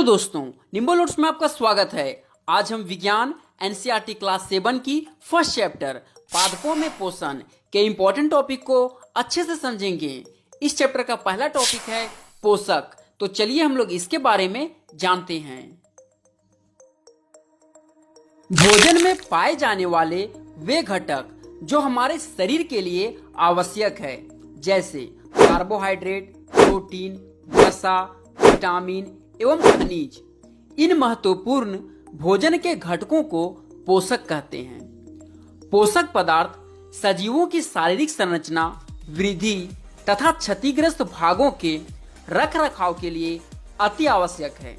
Hello दोस्तों, Nimbo notes में आपका स्वागत है। आज हम विज्ञान एनसीईआरटी क्लास 7 की फर्स्ट चैप्टर पादपों में पोषण के इम्पोर्टेंट टॉपिक को अच्छे से समझेंगे। इस चैप्टर का पहला टॉपिक है पोषक। तो चलिए हम लोग इसके बारे में जानते हैं। भोजन में पाए जाने वाले वे घटक जो हमारे शरीर के लिए आवश्यक है, जैसे कार्बोहाइड्रेट, प्रोटीन, वसा, विटामिन एवं खनिज, इन महत्वपूर्ण भोजन के घटकों को पोषक कहते हैं। पोषक पदार्थ सजीवों की शारीरिक संरचना, वृद्धि तथा क्षतिग्रस्त भागों के रखरखाव के लिए अति आवश्यक है।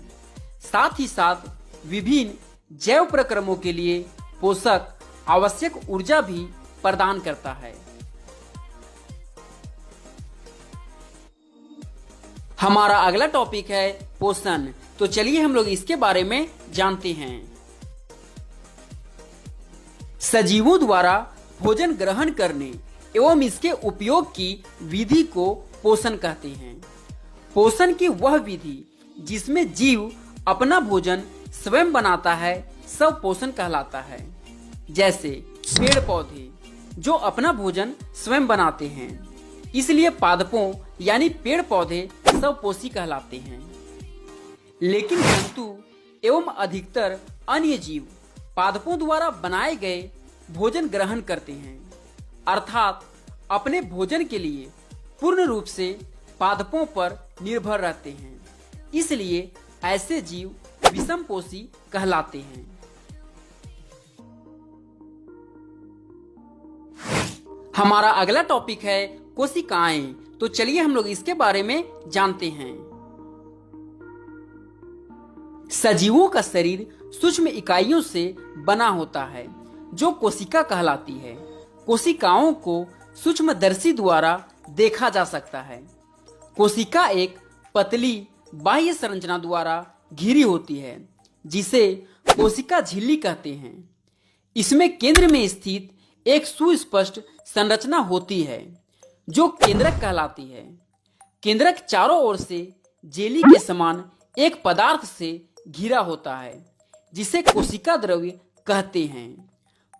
साथ ही साथ विभिन्न जैव प्रक्रमों के लिए पोषक आवश्यक ऊर्जा भी प्रदान करता है। हमारा अगला टॉपिक है पोषण। तो चलिए हम लोग इसके बारे में जानते हैं। सजीवों द्वारा भोजन ग्रहण करने एवं इसके उपयोग की विधि को पोषण कहते हैं। पोषण की वह विधि जिसमें जीव अपना भोजन स्वयं बनाता है सब पोषण कहलाता है। जैसे पेड़ पौधे जो अपना भोजन स्वयं बनाते हैं, इसलिए पादपों यानी पेड़ पौधे स्वपोषी कहलाते हैं। लेकिन जंतु एवं अधिकतर अन्य जीव पादपों द्वारा बनाए गए भोजन ग्रहण करते हैं, अर्थात अपने भोजन के लिए पूर्ण रूप से पादपों पर निर्भर रहते हैं। इसलिए ऐसे जीव विषमपोषी कहलाते हैं। हमारा अगला टॉपिक है कोशिकाएं। तो चलिए हम लोग इसके बारे में जानते हैं। सजीवों का शरीर सूक्ष्म इकाइयों से बना होता है जो कोशिका कहलाती है। कोशिकाओं को सूक्ष्मदर्शी द्वारा देखा जा सकता है। कोशिका एक पतली बाह्य संरचना द्वारा घिरी होती है जिसे कोशिका झिल्ली कहते हैं। इसमें केंद्र में स्थित एक सुस्पष्ट संरचना होती है जो केंद्रक कहलाती है। केंद्रक चारों ओर से जेली के समान एक पदार्थ से घिरा होता है जिसे कोशिका द्रव्य कहते हैं।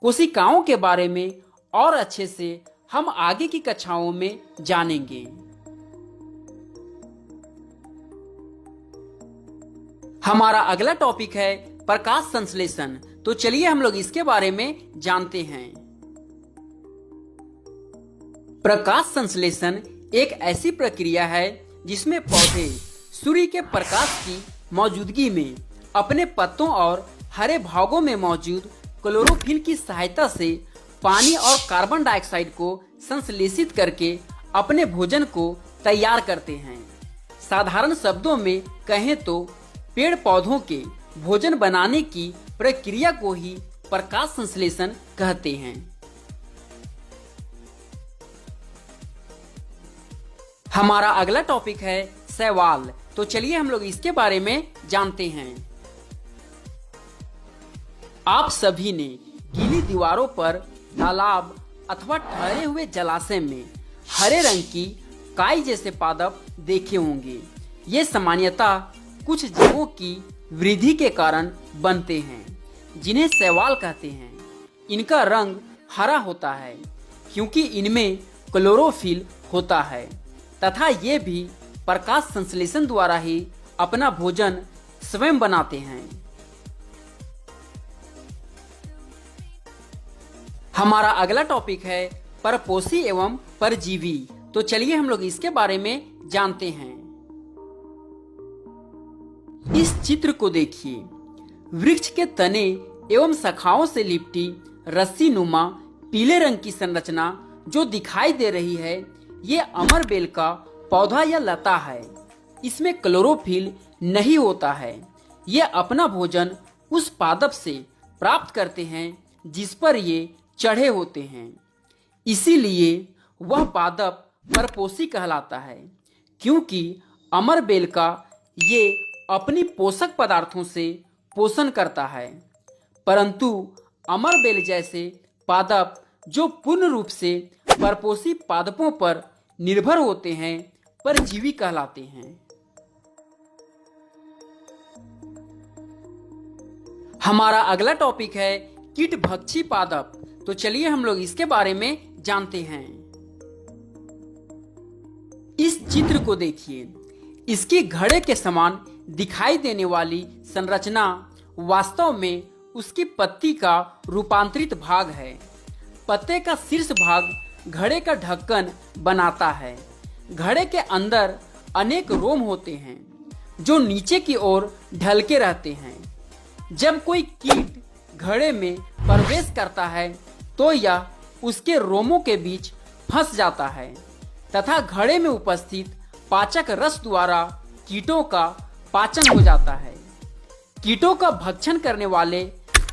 कोशिकाओं के बारे में और अच्छे से हम आगे की कक्षाओं में जानेंगे। हमारा अगला टॉपिक है प्रकाश संश्लेषण। तो चलिए हम लोग इसके बारे में जानते हैं। प्रकाश संश्लेषण एक ऐसी प्रक्रिया है जिसमें पौधे सूर्य के प्रकाश की मौजूदगी में अपने पत्तों और हरे भागों में मौजूद क्लोरोफिल की सहायता से पानी और कार्बन डाइऑक्साइड को संश्लेषित करके अपने भोजन को तैयार करते हैं। साधारण शब्दों में कहें तो पेड़ पौधों के भोजन बनाने की प्रक्रिया को ही प्रकाश संश्लेषण कहते हैं। हमारा अगला टॉपिक है शैवाल। तो चलिए हम लोग इसके बारे में जानते हैं। आप सभी ने गीली दीवारों पर तालाब अथवा ठहरे हुए जलाशय में हरे रंग की काई जैसे पादप देखे होंगे। ये सामान्यतः कुछ जीवों की वृद्धि के कारण बनते हैं जिन्हें शैवाल कहते हैं। इनका रंग हरा होता है क्योंकि इनमें क्लोरोफिल होता है तथा ये भी प्रकाश संश्लेषण द्वारा ही अपना भोजन स्वयं बनाते हैं। हमारा अगला टॉपिक है परपोषी एवं परजीवी। तो चलिए हम लोग इसके बारे में जानते हैं। इस चित्र को देखिए। वृक्ष के तने एवं शाखाओं से लिपटी रस्सी नुमा पीले रंग की संरचना जो दिखाई दे रही है, ये अमरबेल का पौधा या लता है। इसमें क्लोरोफिल नहीं होता है। ये अपना भोजन उस पादप से प्राप्त करते हैं जिस पर ये चढ़े होते हैं। इसीलिए वह पादप परपोषी कहलाता है क्योंकि अमरबेल का ये अपनी पोषक पदार्थों से पोषण करता है। परंतु अमरबेल जैसे पादप जो पूर्ण रूप से परपोषी पादपों पर निर्भर होते हैं परजीवी कहलाते हैं। हमारा अगला टॉपिक है कीटभक्षी पादप। तो चलिए हम लोग इसके बारे में जानते हैं। इस चित्र को देखिए, इसकी घड़े के समान दिखाई देने वाली संरचना वास्तव में उसकी पत्ती का रूपांतरित भाग है। पत्ते का शीर्ष भाग घड़े का ढक्कन बनाता है। घड़े के अंदर अनेक रोम होते हैं जो नीचे की ओर ढलके रहते हैं। जब कोई कीट घड़े में प्रवेश करता है तो यह उसके रोमों के बीच फंस जाता है तथा घड़े में उपस्थित पाचक रस द्वारा कीटों का पाचन हो जाता है। कीटों का भक्षण करने वाले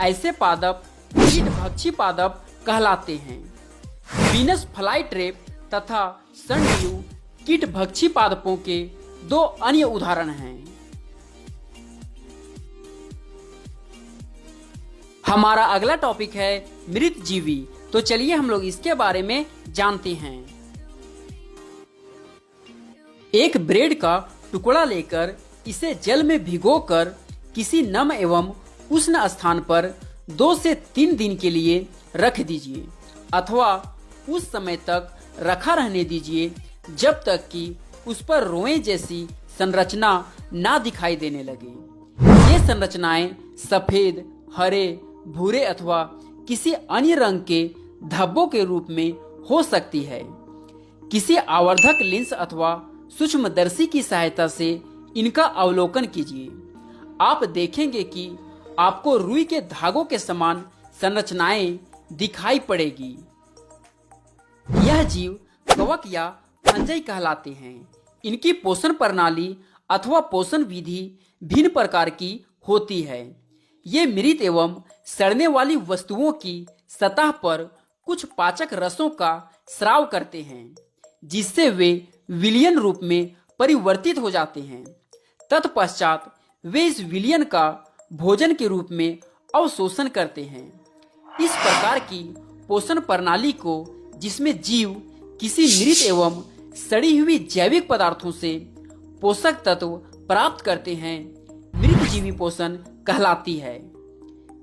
ऐसे पादप कीटभक्षी पादप कहलाते हैं। वीनस फ्लाई ट्रैप तथा सनड्यू कीटभक्षी पादपों के दो अन्य उदाहरण हैं। हमारा अगला टॉपिक है मृत जीवी। तो चलिए हम लोग इसके बारे में जानते हैं। एक ब्रेड का टुकड़ा लेकर इसे जल में भिगोकर किसी नम एवं उष्ण स्थान पर 2 से 3 दिन के लिए रख दीजिए अथवा उस समय तक रखा रहने दीजिए जब तक कि उस पर रोएं जैसी संरचना ना दिखाई देने लगे। ये संरचनाएं सफेद, हरे, भूरे अथवा किसी अन्य रंग के धब्बों के रूप में हो सकती है। किसी आवर्धक लेंस अथवा सूक्ष्मदर्शी की सहायता से इनका अवलोकन कीजिए। आप देखेंगे कि आपको रुई के धागों के समान संरचनाएं दिखाई पड़ेगी। यह जीव कवक या फंजाई कहलाते हैं। इनकी पोषण प्रणाली अथवा पोषण विधि भिन्न प्रकार की होती है। ये मृत एवं सड़ने वाली वस्तुओं की सतह पर कुछ पाचक रसों का स्राव करते हैं जिससे वे विलयन रूप में परिवर्तित हो जाते हैं। तत्पश्चात वे इस विलयन का भोजन के रूप में अवशोषण करते हैं। इस प्रकार की पोषण प्रणाली को, जिसमें जीव किसी मृत एवं सड़ी हुई जैविक पदार्थों से पोषक तत्व प्राप्त करते हैं, मृत जीवी पोषण कहलाती है।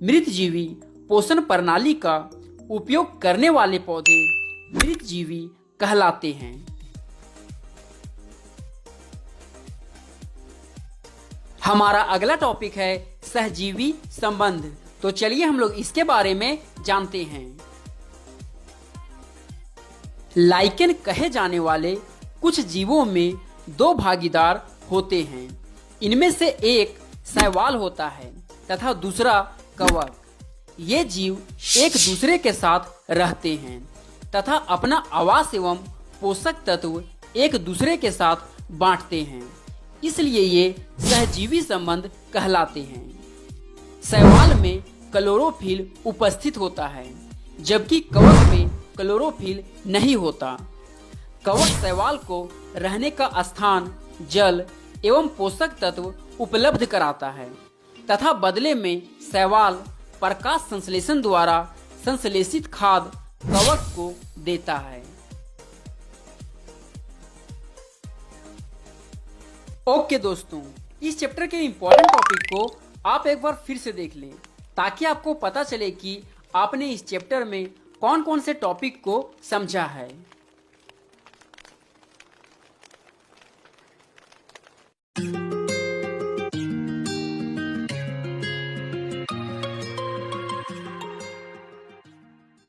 मृत जीवी पोषण प्रणाली का उपयोग करने वाले पौधे मृत जीवी कहलाते हैं। हमारा अगला टॉपिक है सहजीवी संबंध। तो चलिए हम लोग इसके बारे में जानते हैं। लाइकेन कहे जाने वाले कुछ जीवों में 2 भागीदार होते हैं। इनमें से एक शैवाल होता है तथा दूसरा कवक। ये जीव एक दूसरे के साथ रहते हैं तथा अपना आवास एवं पोषक तत्व एक दूसरे के साथ बांटते हैं, इसलिए ये सहजीवी संबंध कहलाते हैं। शैवाल में क्लोरोफिल उपस्थित होता है जबकि कवक में क्लोरोफिल नहीं होता। कवक शैवाल को रहने का स्थान, जल एवं पोषक तत्व उपलब्ध कराता है तथा बदले में शैवाल प्रकाश संश्लेषण द्वारा संश्लेषित खाद्य कवक को देता है। ओके दोस्तों, इस चैप्टर के इम्पोर्टेंट टॉपिक को आप एक बार फिर से देख लें ताकि आपको पता चले कि आपने इस चैप्टर में कौन कौन से टॉपिक को समझा है।